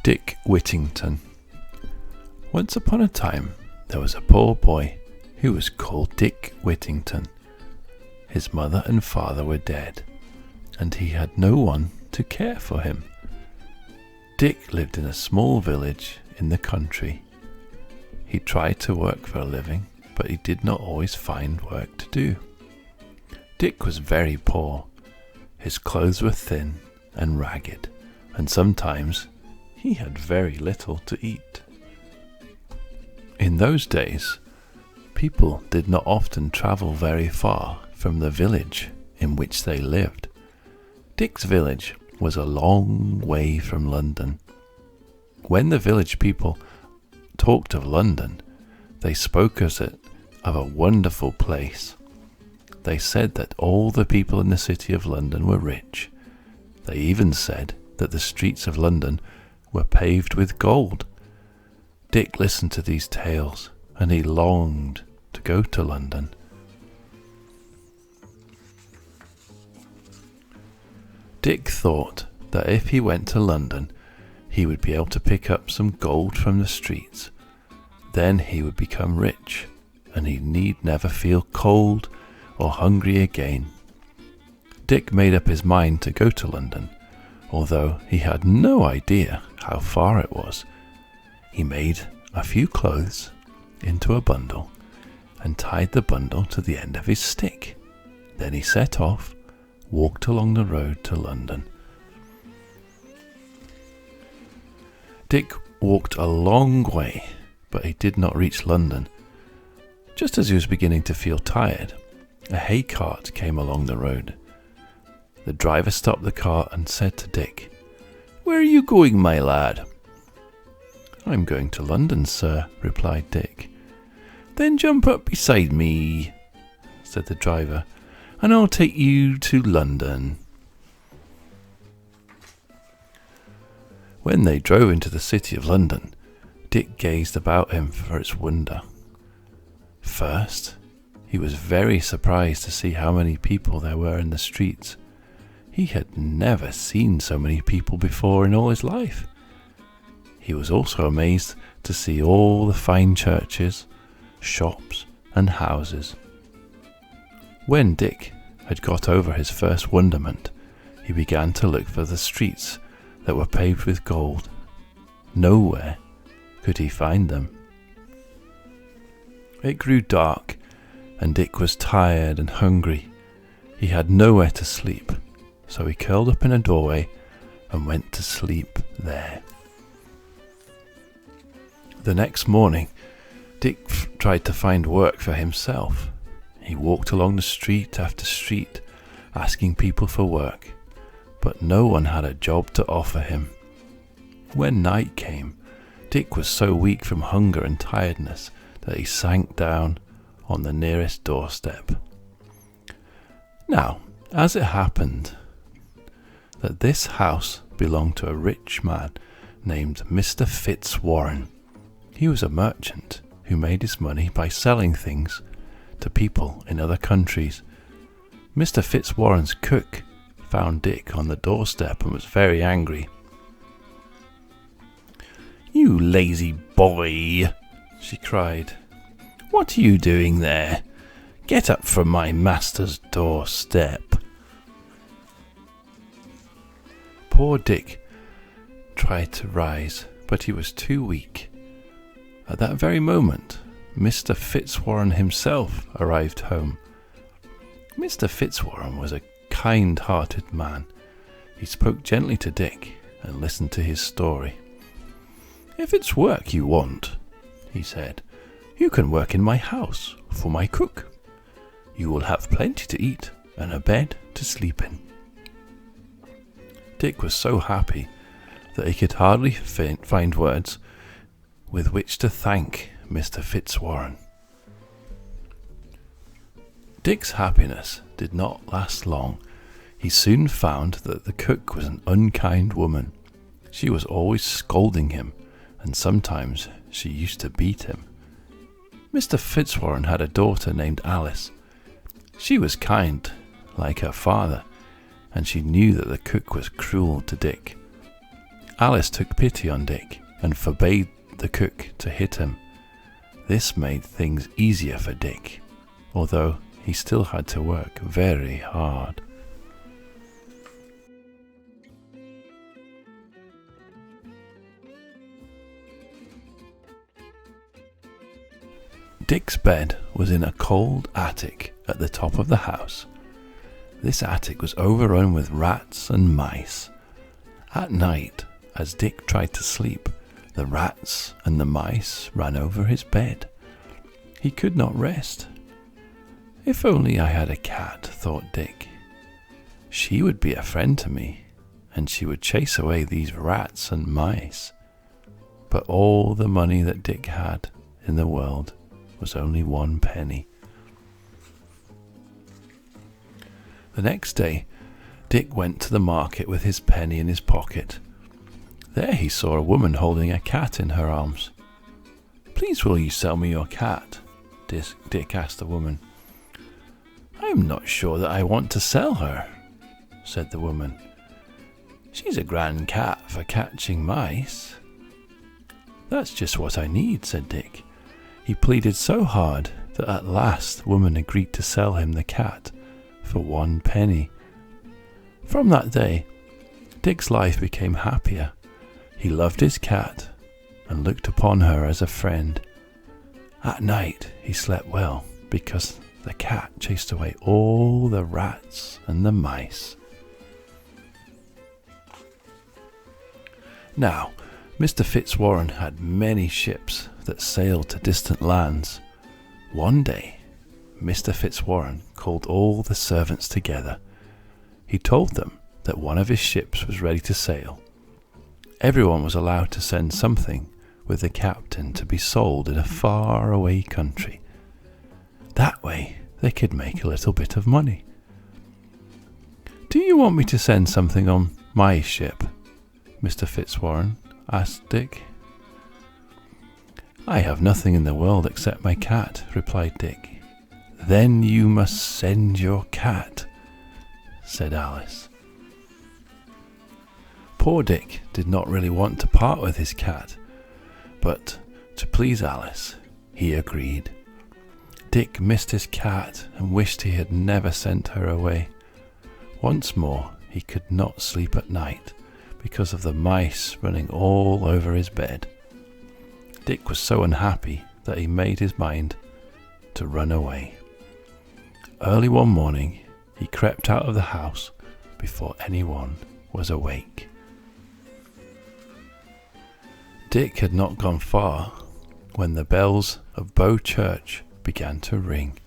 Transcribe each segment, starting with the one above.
Dick Whittington. Once upon a time, there was a poor boy who was called Dick Whittington. His mother and father were dead, and he had no one to care for him. Dick lived in a small village in the country. He tried to work for a living, but he did not always find work to do. Dick was very poor. His clothes were thin and ragged, and sometimes he had very little to eat. In those days, people did not often travel very far from the village in which they lived. Dick's village was a long way from London. When the village people talked of London, they spoke of it of a wonderful place. They said that all the people in the city of London were rich. They even said that the streets of London were paved with gold. Dick listened to these tales, and he longed to go to London. Dick thought that if he went to London, he would be able to pick up some gold from the streets. Then he would become rich, and he need never feel cold or hungry again. Dick made up his mind to go to London, although he had no idea how far it was. He made a few clothes into a bundle and tied the bundle to the end of his stick. Then he set off, walked along the road to London. Dick walked a long way, but he did not reach London. Just as he was beginning to feel tired, a hay cart came along the road. The driver stopped the cart and said to Dick, "Where are you going, my lad?" "I'm going to London, sir," replied Dick. "Then jump up beside me," said the driver, "and I'll take you to London." When they drove into the city of London, Dick gazed about him for its wonder. First, he was very surprised to see how many people there were in the streets. He had never seen so many people before in all his life. He was also amazed to see all the fine churches, shops, and houses. When Dick had got over his first wonderment, he began to look for the streets that were paved with gold. Nowhere could he find them. It grew dark, and Dick was tired and hungry. He had nowhere to sleep, so he curled up in a doorway and went to sleep there. The next morning, Dick tried to find work for himself. He walked along the street after street, asking people for work, but no one had a job to offer him. When night came, Dick was so weak from hunger and tiredness that he sank down on the nearest doorstep. Now, as it happened that this house belonged to a rich man named Mr Fitzwarren. He was a merchant who made his money by selling things to people in other countries. Mr Fitzwarren's cook found Dick on the doorstep and was very angry. "You lazy boy," she cried. "What are you doing there? Get up from my master's doorstep." Poor Dick tried to rise, but he was too weak. At that very moment, Mr Fitzwarren himself arrived home. Mr Fitzwarren was a kind-hearted man. He spoke gently to Dick and listened to his story. "If it's work you want," he said, "you can work in my house for my cook. You will have plenty to eat and a bed to sleep in." Dick was so happy that he could hardly find words with which to thank Mr Fitzwarren. Dick's happiness did not last long. He soon found that the cook was an unkind woman. She was always scolding him, and sometimes she used to beat him. Mr Fitzwarren had a daughter named Alice. She was kind, like her father, and she knew that the cook was cruel to Dick. Alice took pity on Dick and forbade the cook to hit him. This made things easier for Dick, although he still had to work very hard. Dick's bed was in a cold attic at the top of the house. This attic was overrun with rats and mice. At night, as Dick tried to sleep, the rats and the mice ran over his bed. He could not rest. If only I had a cat, thought Dick. She would be a friend to me, and she would chase away these rats and mice. But all the money that Dick had in the world was only 1 penny. The next day, Dick went to the market with his penny in his pocket. There he saw a woman holding a cat in her arms. "Please will you sell me your cat?" Dick asked the woman. "I'm not sure that I want to sell her," said the woman. "She's a grand cat for catching mice." "That's just what I need," said Dick. He pleaded so hard that at last the woman agreed to sell him the cat for 1 penny. From that day, Dick's life became happier. He loved his cat and looked upon her as a friend. At night, he slept well because the cat chased away all the rats and the mice. Now, Mr Fitzwarren had many ships that sailed to distant lands. One day, Mr Fitzwarren called all the servants together. He told them that one of his ships was ready to sail. Everyone was allowed to send something with the captain to be sold in a far-away country. That way, they could make a little bit of money. "Do you want me to send something on my ship?" Mr Fitzwarren asked Dick. "I have nothing in the world except my cat," replied Dick. "Then you must send your cat," said Alice. Poor Dick did not really want to part with his cat, but to please Alice, he agreed. Dick missed his cat and wished he had never sent her away. Once more, he could not sleep at night because of the mice running all over his bed. Dick was so unhappy that he made his mind to run away. Early one morning, he crept out of the house before anyone was awake. Dick had not gone far when the bells of Bow Church began to ring.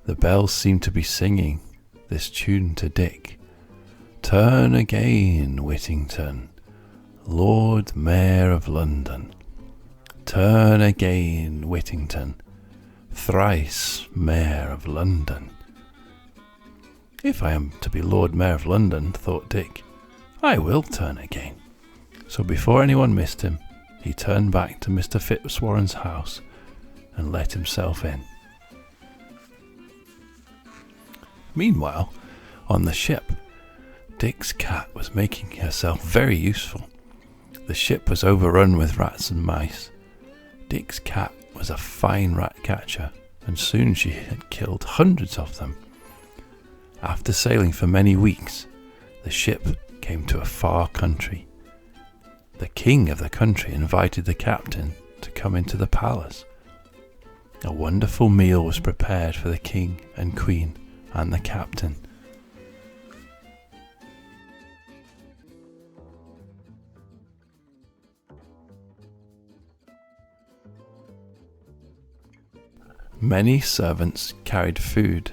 The bells seemed to be singing this tune to Dick. "Turn again, Whittington, Lord Mayor of London. Turn again, Whittington, thrice Mayor of London." "If I am to be Lord Mayor of London," thought Dick, "I will turn again." So before anyone missed him, he turned back to Mr Fitzwarren's house and let himself in. Meanwhile, on the ship, Dick's cat was making herself very useful. The ship was overrun with rats and mice. Dick's cat was a fine rat catcher, and soon she had killed hundreds of them. After sailing for many weeks, the ship came to a far country. The king of the country invited the captain to come into the palace. A wonderful meal was prepared for the king and queen and the captain. Many servants carried food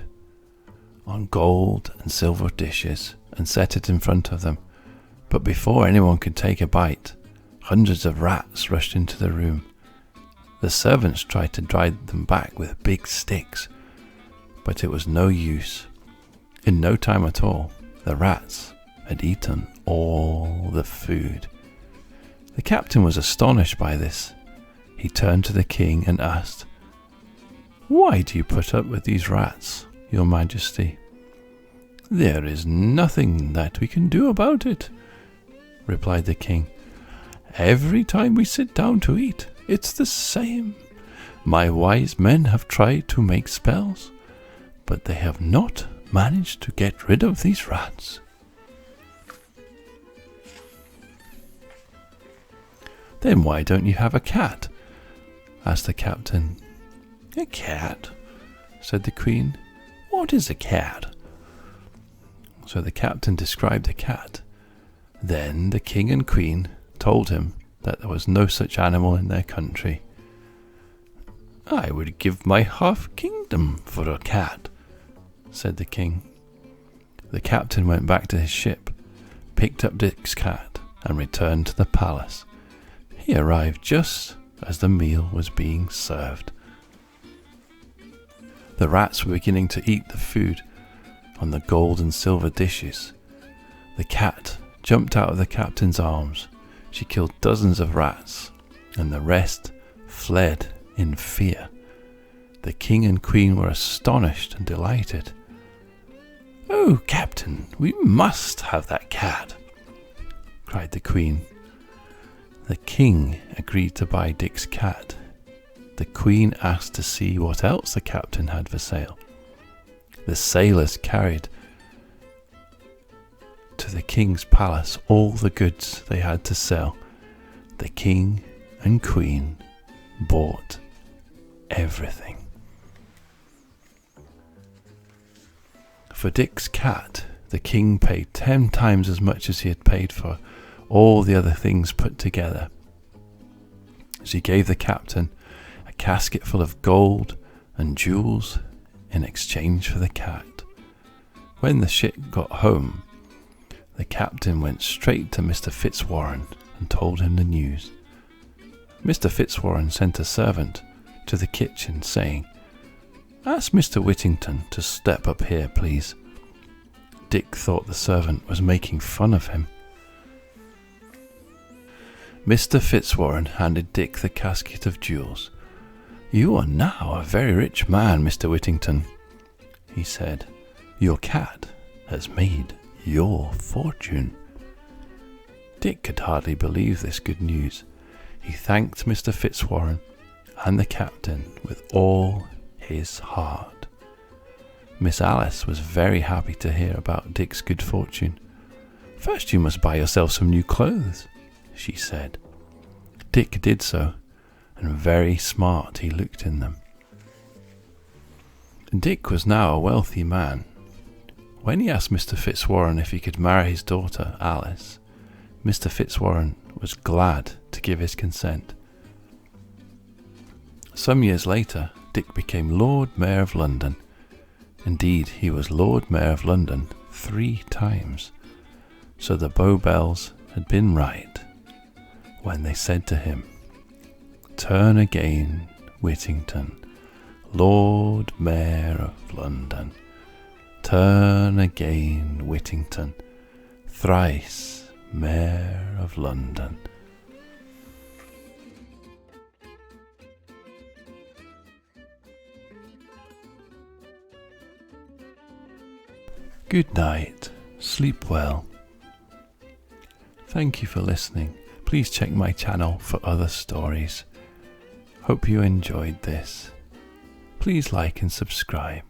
on gold and silver dishes and set it in front of them. But before anyone could take a bite, hundreds of rats rushed into the room. The servants tried to drive them back with big sticks, but it was no use. In no time at all, the rats had eaten all the food. The captain was astonished by this. He turned to the king and asked, "Why do you put up with these rats, Your Majesty?" "There is nothing that we can do about it," replied the king. Every time we sit down to eat, it's the same. My wise men have tried to make spells, but they have not managed to get rid of these rats." "Then why don't you have a cat?" asked the captain. "A cat?" said the queen. "What is a cat?" So the captain described the cat. Then the king and queen told him that there was no such animal in their country. "I would give my half kingdom for a cat," said the king. The captain went back to his ship, picked up Dick's cat, and returned to the palace. He arrived just as the meal was being served. The rats were beginning to eat the food on the gold and silver dishes. The cat jumped out of the captain's arms. She killed dozens of rats, and the rest fled in fear. The king and queen were astonished and delighted. "Oh, captain, we must have that cat," cried the queen. The king agreed to buy Dick's cat. The queen asked to see what else the captain had for sale. The sailors carried to the king's palace all the goods they had to sell. The king and queen bought everything. For Dick's cat, the king paid 10 times as much as he had paid for all the other things put together. She gave the captain a casket full of gold and jewels in exchange for the cat. When the ship got home, the captain went straight to Mr Fitzwarren and told him the news. Mr Fitzwarren sent a servant to the kitchen saying, "Ask Mr Whittington to step up here, please." Dick thought the servant was making fun of him. Mr Fitzwarren handed Dick the casket of jewels. "You are now a very rich man, Mr Whittington," he said. "Your cat has made your fortune." Dick could hardly believe this good news. He thanked Mr Fitzwarren and the captain with all his heart. Miss Alice was very happy to hear about Dick's good fortune. "First you must buy yourself some new clothes," she said. Dick did so, and very smart he looked in them. Dick was now a wealthy man. When he asked Mr Fitzwarren if he could marry his daughter Alice, Mr Fitzwarren was glad to give his consent. Some years later, Dick became Lord Mayor of London. Indeed, he was Lord Mayor of London 3 times. So the Bow Bells had been right when they said to him, "Turn again, Whittington, Lord Mayor of London. Turn again, Whittington, thrice Mayor of London." Good night. Sleep well. Thank you for listening. Please check my channel for other stories. Hope you enjoyed this. Please like and subscribe.